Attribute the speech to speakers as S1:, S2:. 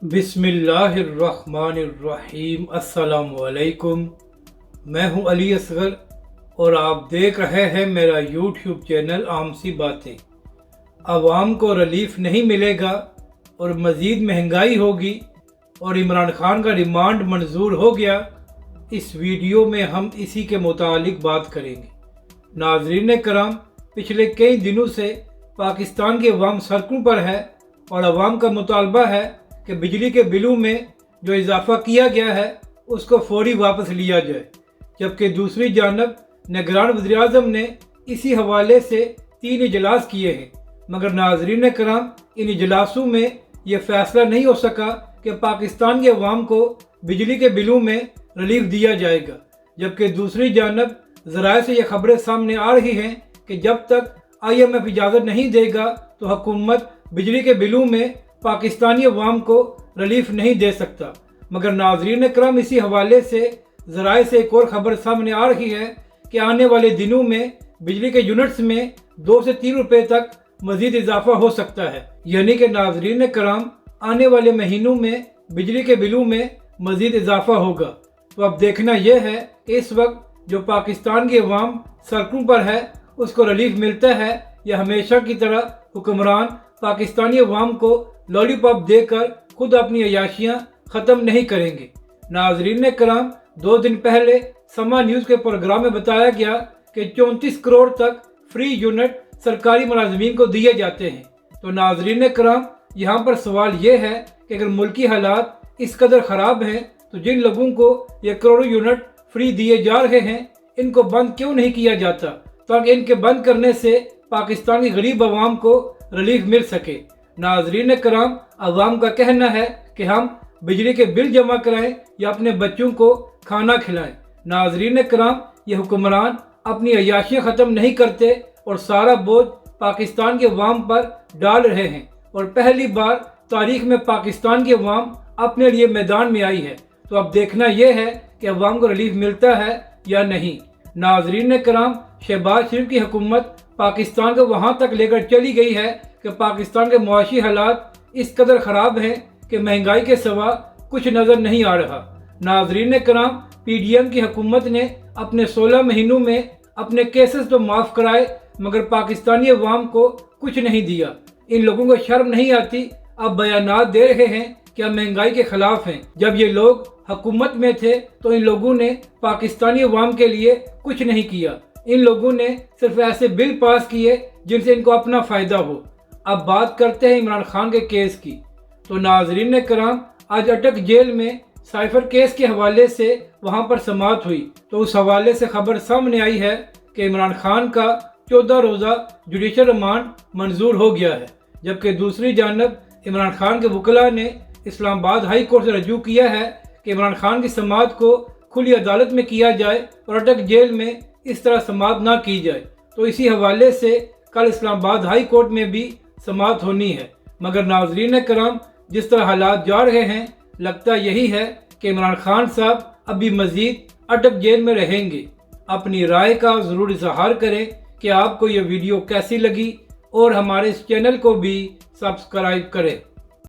S1: बिस्मिल्लाहिर्रहमानिर्रहीम। अस्सलाम वालेकुम। मैं हूं अली असगर और आप देख रहे हैं मेरा यूट्यूब चैनल आम सी बातें। आवाम को रिलीफ नहीं मिलेगा और मज़ीद महंगाई होगी और इमरान खान का रिमांड मंजूर हो गया। इस वीडियो में हम इसी के मुतालिक बात करेंगे। नाज़रीन कराम, पिछले कई दिनों से पाकिस्तान की अवाम सड़कों पर है और अवाम का मुतालबा है कि बिजली के बिलों में जो इजाफा किया गया है उसको फौरी वापस लिया जाए। जबकि दूसरी जानब निगरान वज़ीर-ए-आज़म ने इसी हवाले से 3 इजलास किए हैं, मगर नाज़रीन कराम, इन इजलासों में यह फैसला नहीं हो सका कि पाकिस्तान के अवाम को बिजली के बिलों में रिलीफ दिया जाएगा। जबकि दूसरी जानब ज़राए से ये खबरें सामने आ रही हैं कि जब तक IMF इजाज़त नहीं देगा तो हुकूमत बिजली के बिलों में पाकिस्तानी अवाम को रिलीफ नहीं दे सकता। मगर नाज़रीन करम, इसी हवाले से ज़राए से एक और ख़बर सामने आ रही है कि आने वाले दिनों में बिजली के यूनिट्स में 2 से 3 रुपये तक मज़ीद इजाफा हो सकता है। यानी कि नाज़रीन करम, आने वाले महीनों में बिजली के बिलों में मज़ीद इजाफा होगा। तो अब देखना यह है कि इस वक्त जो पाकिस्तान की अवाम सड़कों पर है उसको रिलीफ मिलता है या हमेशा की तरह हुक्मरान पाकिस्तानी अवाम को लॉलीपॉप देकर खुद अपनी अयाशियाँ ख़त्म नहीं करेंगे। नाज़रीन कराम, 2 दिन पहले समा न्यूज़ के प्रोग्राम में बताया गया कि 34 करोड़ तक फ्री यूनिट सरकारी मुलाजमीन को दिए जाते हैं। तो नाज़रीन कराम, यहाँ पर सवाल ये है कि अगर मुल्की हालात इस कदर ख़राब हैं तो जिन लोगों को ये करोड़ों यूनिट फ्री दिए जा रहे हैं इनको बंद क्यों नहीं किया जाता, ताकि इनके बंद करने से पाकिस्तान की गरीब आवाम को रिलीफ मिल सके। नाज़रीन कराम, अवाम का कहना है कि हम बिजली के बिल जमा कराएं या अपने बच्चों को खाना खिलाएं। नाज़रीन कराम, ये हुक्मरान अपनी अयाशियाँ ख़त्म नहीं करते और सारा बोझ पाकिस्तान के अवाम पर डाल रहे हैं। और पहली बार तारीख में पाकिस्तान की अवाम अपने लिए मैदान में आई है। तो अब देखना यह है कि अवाम को रिलीफ मिलता है या नहीं। नाज़रीन कराम, शहबाज शरीफ की हुकूमत पाकिस्तान को वहाँ तक लेकर चली गई है कि पाकिस्तान के मुआशी हालात इस कदर ख़राब हैं कि महंगाई के सिवा कुछ नज़र नहीं आ रहा। नाज़रीन कराम, PDM की हुकूमत ने अपने 16 महीनों में अपने केसेस तो माफ़ कराए मगर पाकिस्तानी अवाम को कुछ नहीं दिया। इन लोगों को शर्म नहीं आती, अब बयानात दे रहे हैं कि हम महंगाई के ख़िलाफ़ हैं। जब ये लोग हुकूमत में थे तो इन लोगों ने पाकिस्तानी अवाम के लिए कुछ नहीं किया। इन लोगों ने सिर्फ ऐसे बिल पास किए जिनसे इनको अपना फ़ायदा हो। अब बात करते हैं इमरान खान के केस की। तो नाज़रीन कराम, आज अटक जेल में साइफर केस के हवाले से वहां पर समाअत हुई। तो उस हवाले से खबर सामने आई है कि इमरान खान का 14 रोज़ा जुडिशल रिमांड मंजूर हो गया है। जबकि दूसरी जानब इमरान खान के वकला ने इस्लामाबाद हाई कोर्ट से रजू किया है कि इमरान खान की समाअत को खुली अदालत में किया जाए और अटक जेल में इस तरह समाअत ना की जाए। तो इसी हवाले से कल इस्लामाबाद हाई कोर्ट में भी समाअत होनी है। मगर नाज़रीन कराम, जिस तरह हालात जा रहे हैं, लगता यही है कि इमरान खान साहब अभी मज़ीद अटक जेल में रहेंगे। अपनी राय का ज़रूर इज़हार करें कि आपको ये वीडियो कैसी लगी और हमारे इस चैनल को भी सब्सक्राइब करें।